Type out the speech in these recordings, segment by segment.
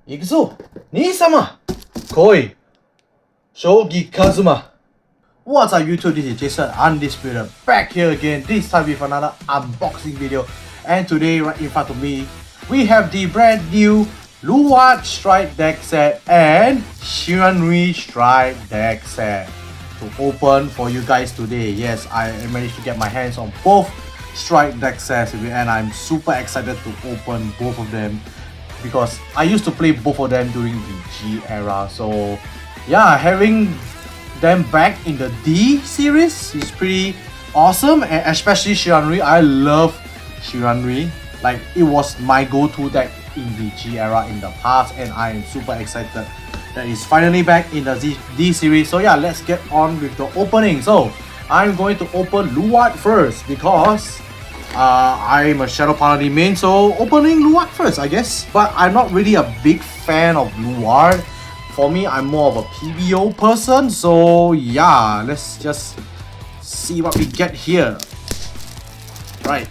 行くぞ兄様来い将棋Kazuma. What's up YouTube, this is Jason, Undisputed, back here again, this time with another unboxing video. And today, right in front of me, we have the brand new Luard Strike deck set and Shiranui Strike deck set to open for you guys today. Yes, I managed to get my hands on both Strike deck sets and I'm super excited to open both of them because I used to play both of them during the G era. So yeah, having them back in the D series is pretty awesome, and especially Shiranui. I love Shiranui. Like, it was my go-to deck in the G era in the past, and I am super excited that it's finally back in the D series. So yeah, let's get on with the opening. So I'm going to open Luard first because I'm a Shadow Paladin main, so opening Luard first, I guess. But I'm not really a big fan of Luard. For me, I'm more of a PBO person, so yeah, let's just see what we get here. Right.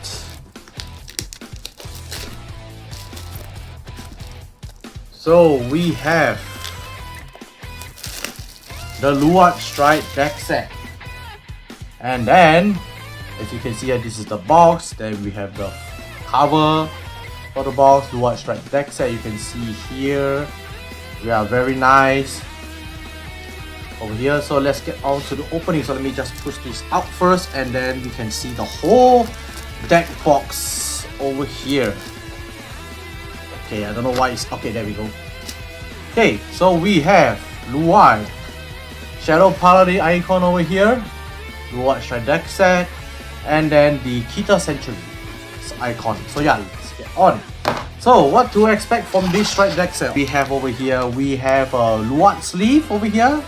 So we have the Luard Strike deck set. And then, as you can see here, this is the box. Then we have the cover for the box, Luard Strike deck set. You can see here. Yeah, very nice over here. So let's get on to the opening. So let me just push this out first, and then we can see the whole deck box over here. Okay, I don't know why it's okay. There we go. Okay, so we have Luard Shadow Paladin icon over here, Luard Strike deck set, and then the Kita Century icon. So yeah, let's get on. So what to expect from this strike deck set? We have over here, we have a Luard sleeve over here.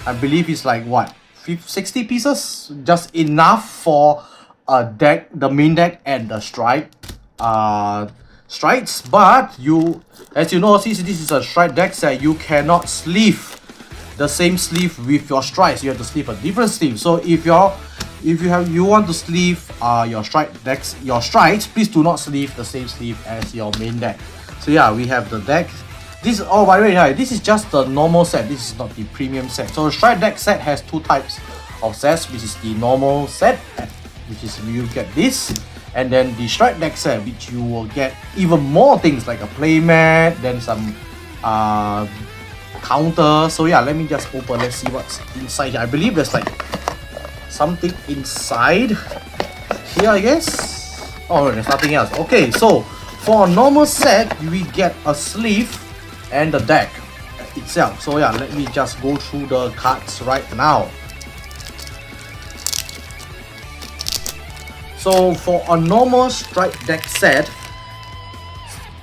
I believe it's like what, 60 pieces? Just enough for a deck, the main deck and the strike strikes. But you, as you know, since this is a strike deck set, you cannot sleeve the same sleeve with your strikes. You have to sleeve a different sleeve. So if you want to sleeve your strike decks, your strikes, please do not sleeve the same sleeve as your main deck. So yeah, we have the deck. This, oh by the way, this is just the normal set. This is not the premium set. So the strike deck set has two types of sets, which is the normal set, which is you get this, and then the strike deck set, which you will get even more things like a playmat, then some counter. So yeah, let me just open. Let's see what's inside here. I believe there's like something inside here, I guess. Oh, there's nothing else. Okay, so for a normal set, we get a sleeve and the deck itself. So yeah, let me just go through the cards right now. So for a normal strike deck set,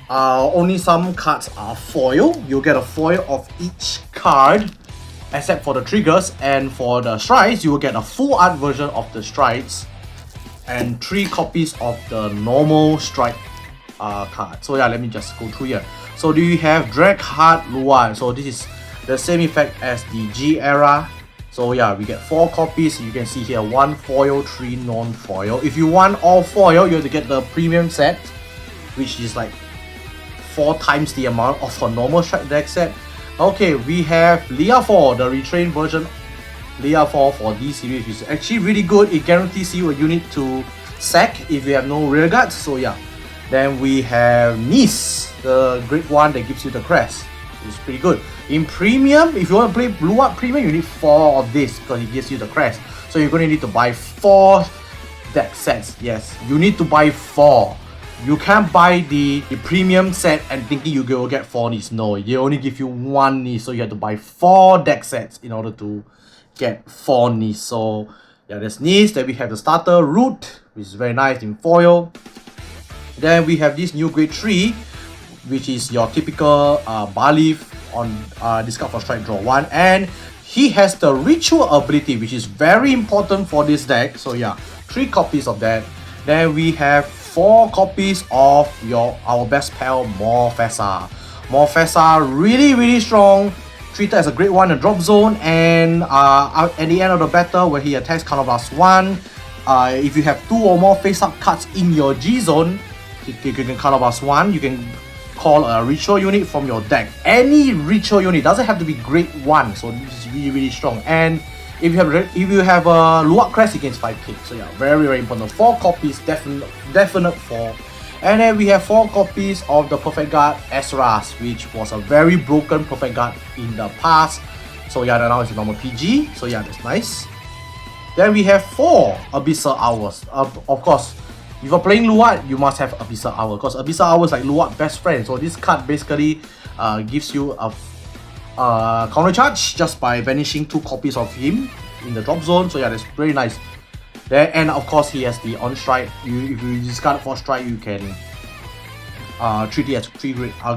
only some cards are foil. You'll get a foil of each card except for the triggers, and for the strikes, you will get a full art version of the strikes and 3 copies of the normal strike card. So yeah, let me just go through here. So do you have Dragheart Luard? So this is the same effect as the G era. So yeah, we get 4 copies. You can see here 1 foil, 3 non-foil. If you want all foil, you have to get the premium set, which is like 4 times the amount of a normal strike deck set. Okay, we have Leah 4, the retrained version. Leah 4 for this series is actually really good. It guarantees you a unit to sack if you have no rear guards. So yeah. Then we have Nis, the great one that gives you the crest. It's pretty good. In premium, if you want to play Luard premium, you need 4 of this because it gives you the crest. So you're going to need to buy 4 deck sets. Yes, you need to buy 4. You can't buy the premium set and thinking you will get 4 Nis. No, they only give you 1 Nis, so you have to buy 4 deck sets in order to get 4 Nis. So yeah, there's Nis. Then we have the starter Root, which is very nice in foil. Then we have this new grade 3, which is your typical Barleaf on discard for strike, draw 1, and he has the ritual ability, which is very important for this deck. So yeah, 3 copies of that. Then we have 4 copies of our best pal Morfessa. Morfessa, really strong, treated as a grade 1 in drop zone, and at the end of the battle when he attacks counter +1, if you have 2 or more face up cards in your G zone, you can counter +1, you can call a ritual unit from your deck. Any ritual unit, doesn't have to be grade 1, so this is really strong. And if you have a Luard crest, it gains 5k. So yeah, very important. 4 copies, definite 4. And then we have 4 copies of the Perfect Guard Ezra's, which was a very broken Perfect Guard in the past. So yeah, now it's a normal PG. So yeah, that's nice. Then we have 4 Abyssal Hours. Of course, if you're playing Luard, you must have Abyssal Hour, because Abyssal Hour is like Luard's best friend. So this card basically gives you a counter charge just by banishing 2 copies of him in the drop zone. So yeah, that's very nice. Then, and of course, he has the on strike. If you discard 4 strike, you can treat it as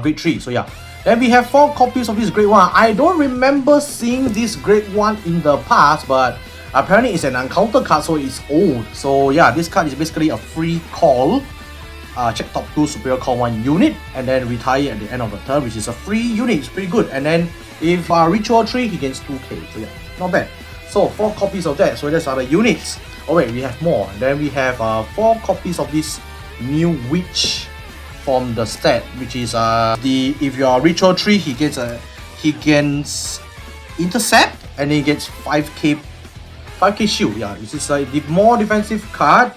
grade 3. So yeah. Then we have 4 copies of this grade 1. I don't remember seeing this grade 1 in the past, but apparently it's an encounter card, so it's old. So yeah, this card is basically a free call. Check top 2 superior call 1 unit and then retire at the end of the turn, which is a free unit. It's pretty good. And then if ritual 3, he gains 2k. So yeah, not bad. So 4 copies of that. So that's other units. Oh wait, we have more. Then we have 4 copies of this new witch from the stat, which is if you are ritual 3, he gains intercept and he gets 5k shield. Yeah, this is a more defensive card.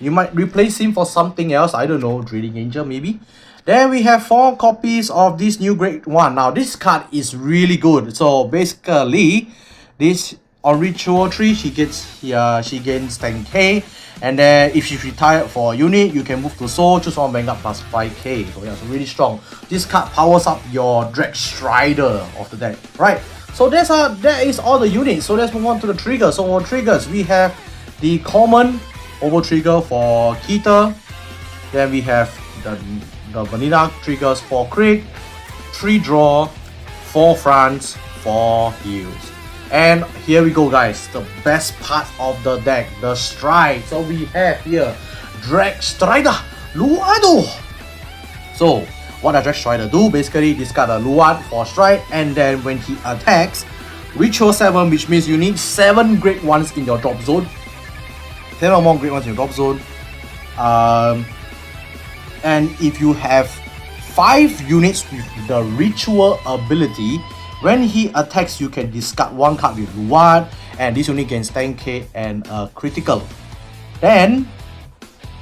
You might replace him for something else. I don't know, Drilling Angel maybe. Then we have 4 copies of this new grade 1. Now this card is really good. So basically, this on ritual 3, she gains 10k. And then if she's retired for a unit, you can move to soul, choose one Vanguard plus 5k. So yeah, it's really strong. This card powers up your Drag Strider of the deck. Right. So that is all the units. So let's move on to the triggers. So for triggers, we have the common over trigger for Keter. Then we have the vanilla triggers for Krieg, 3 draw, 4 fronts, 4 heals. And here we go, guys, the best part of the deck, the stride. So we have here Drag Strider Luard. So what does Drag Strider do? Basically, discard a Luard for stride, and then when he attacks, Ritual 7, which means you need 7 grade 1s in your drop zone. 10 or more grade 1s in your drop zone. And if you have 5 units with the Ritual ability, when he attacks, you can discard 1 card with Luard, and this unit gains 10k and critical. Then,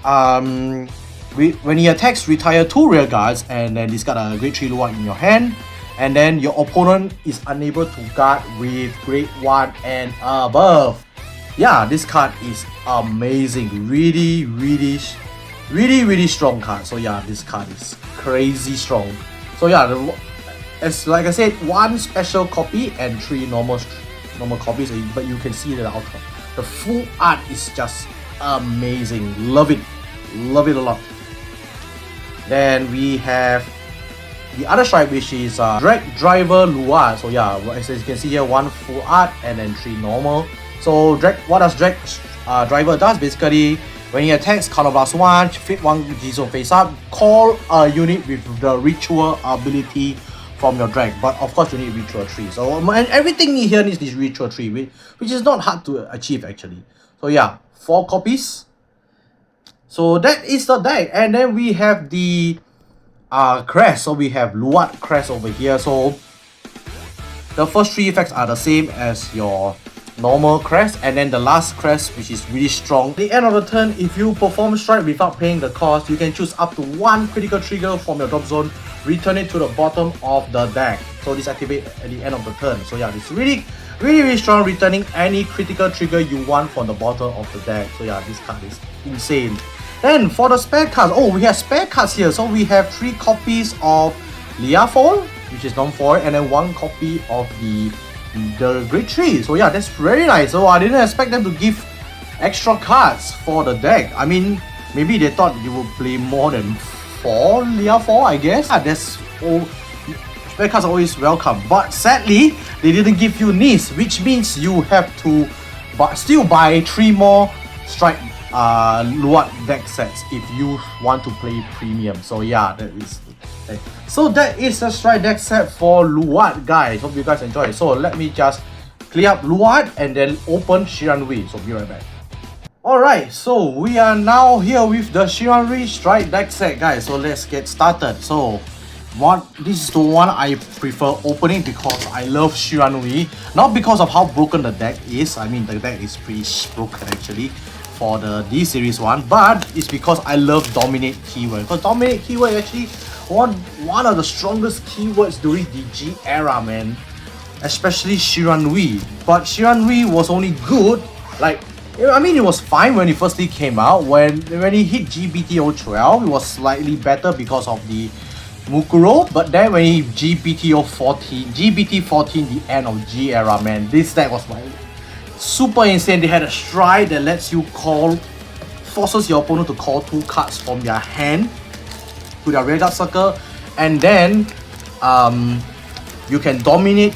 when he attacks, retire 2 rear guards and then discard a grade 3 Luard in your hand. And then your opponent is unable to guard with grade 1 and above. Yeah, this card is amazing. Really strong card. So yeah, this card is crazy strong. So yeah, as like I said, 1 special copy and 3 normal copies, but you can see the outcome. The full art is just amazing. Love it a lot. Then we have the other stripe, which is Drag Driver Luard. So yeah, as you can see here, 1 full art and then 3 normal. So what does Drag Driver does? Basically, when he attacks, counter blast 1, fit 1 G-Zone face up, call a unit with the Ritual ability from your drag, but of course you need Ritual 3. So and everything here needs this Ritual 3, which is not hard to achieve actually. So yeah, 4 copies. So that is the deck. And then we have the crest. So we have Luard crest over here. So the first 3 effects are the same as your normal crest, and then the last crest, which is really strong. At the end of the turn, if you perform strike without paying the cost, you can choose up to 1 critical trigger from your drop zone, return it to the bottom of the deck. So this activates at the end of the turn. So yeah, it's really strong, returning any critical trigger you want from the bottom of the deck. So yeah, this card is insane. Then for the spare cards, we have spare cards here. So we have 3 copies of Liafol, which is non-foil, and then 1 copy of the grade 3. So yeah, that's very nice. So I didn't expect them to give extra cards for the deck. I mean, maybe they thought you would play more than 4 Liafol, I guess. Yeah, that's all. Spare cards are always welcome, but sadly they didn't give you Nis, which means you have to still buy 3 more strike Luard deck sets if you want to play premium. So yeah, that is the strike deck set for Luard, guys. Hope you guys enjoy. So let me just clear up Luard and then open Shiranui. So be right back. Alright, so we are now here with the Shiranui strike deck set, guys. So let's get started. So This is the one I prefer opening because I love Shiranui. Not because of how broken the deck is. I mean, the deck is pretty broken actually for the D series one, but it's because I love Dominate keyword. Because Dominate keyword is actually one of the strongest keywords during the G era, man. Especially Shiranui. But Shiranui was only good, like, I mean, it was fine when it firstly came out. When it hit GBTO 12, it was slightly better because of the Mukuro, but then when he GBT 14, the end of G era, man, this deck was like super insane. They had a stride that lets you forces your opponent to call 2 cards from their hand to their rearguard circle, and then you can dominate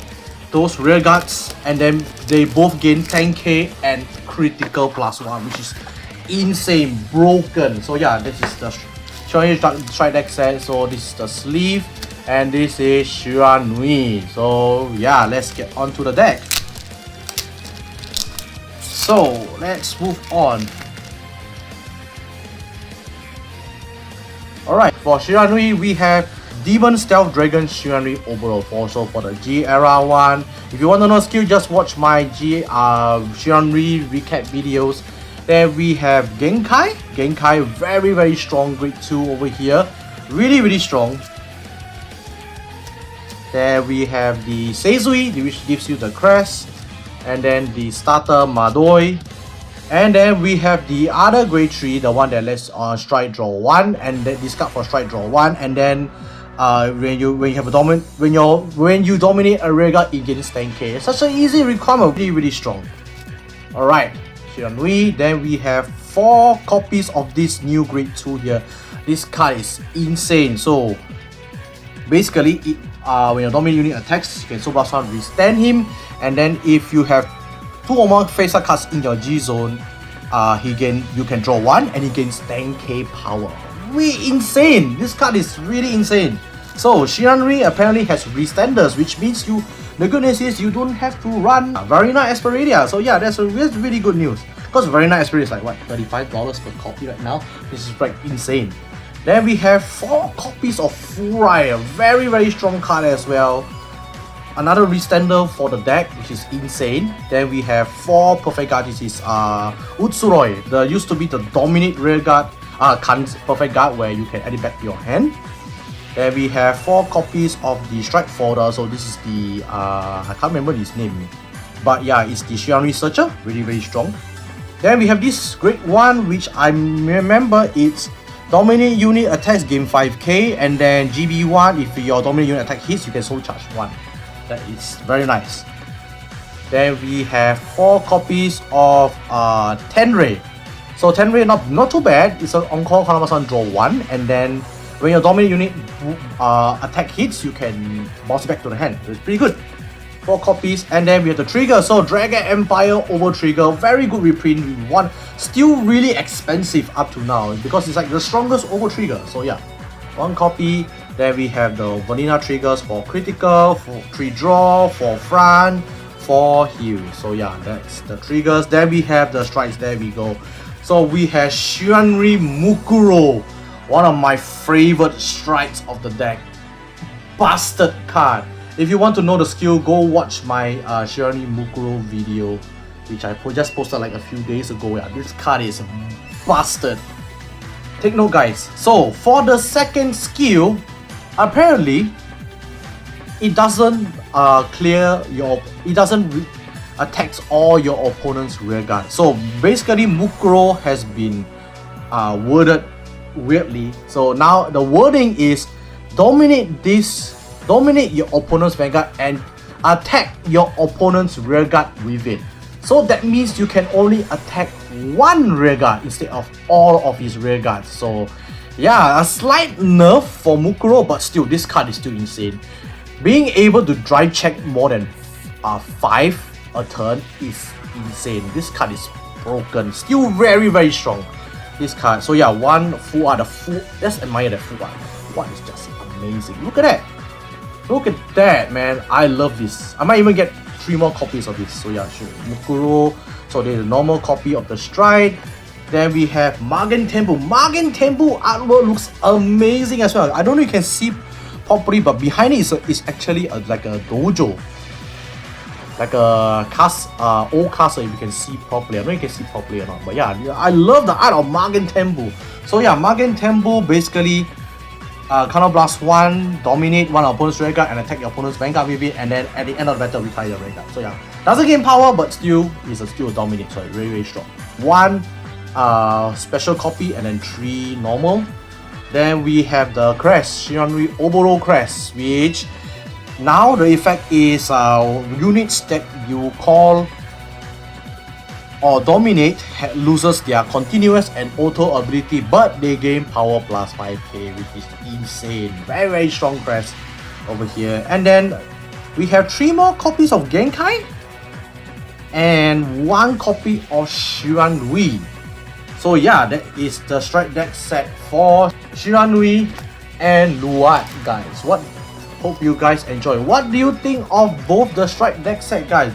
those rearguards, and then they both gain 10k and critical +1, which is insane, broken. So yeah, this is the Shiranui strike deck set. So this is the sleeve, and this is Shiranui. So yeah, let's get onto the deck. So let's move on. Alright, for Shiranui we have Demon Stealth Dragon Shiranui overall. Also for the G era one, if you want to know skill, just watch my Shiranui recap videos. Then we have Genkai. Genkai, very strong, grade 2 over here. Really strong. Then we have the Seizui, which gives you the crest. And then the starter Madoi. And then we have the other grade 3, the one that lets strike draw 1 and then discard for strike draw 1. And then when you dominate a rearguard, it gains 10k. It's such an easy requirement, really strong. Alright. Shiranui. Then we have 4 copies of this new grade 2 here. This card is insane. So basically, when your dominant unit attacks, you can so +1 withstand him, and then if you have 2 or more face-up cards in your G zone, you can draw 1 and he gains 10k power. Really insane. This card is really insane. So Shiranui apparently has restanders, which means the good news is you don't have to run Varina Asperadia. So yeah, that's really good news. Because Varina Asperadia is like what, $35 per copy right now. This is like insane. Then we have 4 copies of Furai, a very strong card as well. Another restander for the deck, which is insane. Then we have 4 perfect guard. This is Utsuroi. There used to be the dominate rearguard perfect guard where you can add it back to your hand. Then we have 4 copies of the strike folder. So this is the I can't remember his name, but yeah, it's the Shiranui Searcher, really strong. Then we have this grade 1, which I remember it's dominate unit attacks gain 5k, and then GB1, if your dominate unit attack hits, you can soul charge 1. That is very nice. Then we have 4 copies of Tenrei. So Tenrei not too bad. It's an on-call Kanabasan draw 1, and then when your dominant unit attack hits, you can bounce it back to the hand. So it's pretty good. 4 copies, and then we have the trigger. So Dragon Empire over trigger, very good reprint. One still really expensive up to now because it's like the strongest over trigger. So yeah, 1 copy. Then we have the vanilla triggers for critical, for 3 draw, for front, for heal. So yeah, that's the triggers. Then we have the strikes. There we go. So we have Shiranui Mukuro, one of my favorite strikes of the deck. Bastard card. If you want to know the skill, go watch my Shiranui Mukuro video, which I just posted like a few days ago. Yeah, this card is bastard. Take note, guys. So for the second skill, apparently it doesn't attacks all your opponent's rearguard. So basically Mukuro has been worded weirdly. So now the wording is dominate your opponent's vanguard and attack your opponent's rearguard with it. So that means you can only attack 1 rearguard instead of all of his rearguards. So yeah, a slight nerf for Mukuro, but still this card is still insane. Being able to drive check more than 5 a turn is insane. This card is broken. Still very strong, this card. So yeah, 1 full art. Let's admire that full art. What is just amazing. Look at that. Look at that, man. I love this. I might even get 3 more copies of this. So yeah, sure. Mukuro. So there's a normal copy of the stride. Then we have Magen Temple. Magen Temple artwork looks amazing as well. I don't know if you can see properly, but behind it is actually like a dojo. Like a old castle, if you can see properly. I don't know if you can see properly or not, but yeah, I love the art of Magen Tembu. So yeah, Magen Tembu basically counter blast 1, dominate one opponent's Vanguard and attack your opponent's Vanguard with it, and then at the end of the battle retire your Vanguard. So yeah, doesn't gain power, but still is still a dominate, so it's very very strong. 1 special copy and then 3 normal. Then we have the crest, Shiranui Oboro crest, which now the effect is units that you call or dominate loses their continuous and auto ability, but they gain power plus 5k, which is insane. Very very strong crest over here. And then we have 3 more copies of Genkai and 1 copy of Shiranui. So yeah, that is the strike deck set for Shiranui and Luard, guys. Hope you guys enjoy. What do you think of both the strike deck set, guys?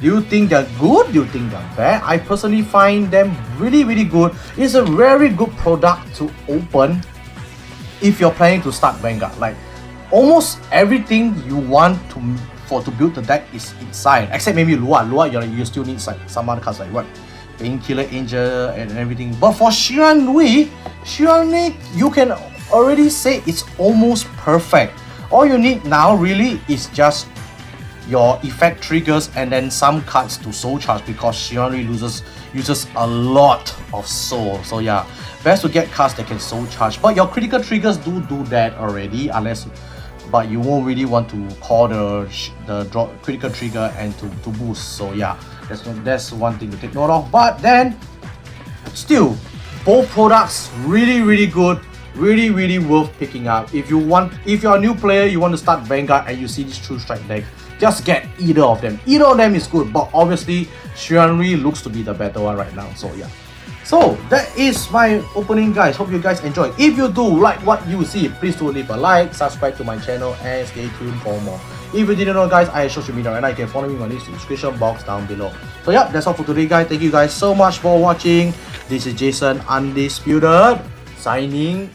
Do you think they're good? Do you think they're bad? I personally find them really really good. It's a very good product to open if you're planning to start Vanguard. Like almost everything you want to build the deck is inside, except maybe Luard. Luard you still need like some other cards like what? Painkiller Angel and everything. But for Shiranui, you can already say it's almost perfect. All you need now really is just your effect triggers and then some cards to soul charge, because Shiranui uses a lot of soul. So yeah, best to get cards that can soul charge. But your critical triggers do that already, but you won't really want to call the draw critical trigger and to boost. So yeah, that's one thing to take note of. But then still, both products really really good. Really really worth picking up. If you're a new player, you want to start Vanguard and you see this true strike deck, just get either of them. Either of them is good, but obviously Shiranui looks to be the better one right now. So yeah, so that is my opening, guys. Hope you guys enjoy. If you do like what you see, please do leave a like, subscribe to my channel, and stay tuned for more. If you didn't know, guys, I have social media and I can follow me on this description box down below. So yeah, that's all for today, guys. Thank you guys so much for watching. This is Jason Undisputed signing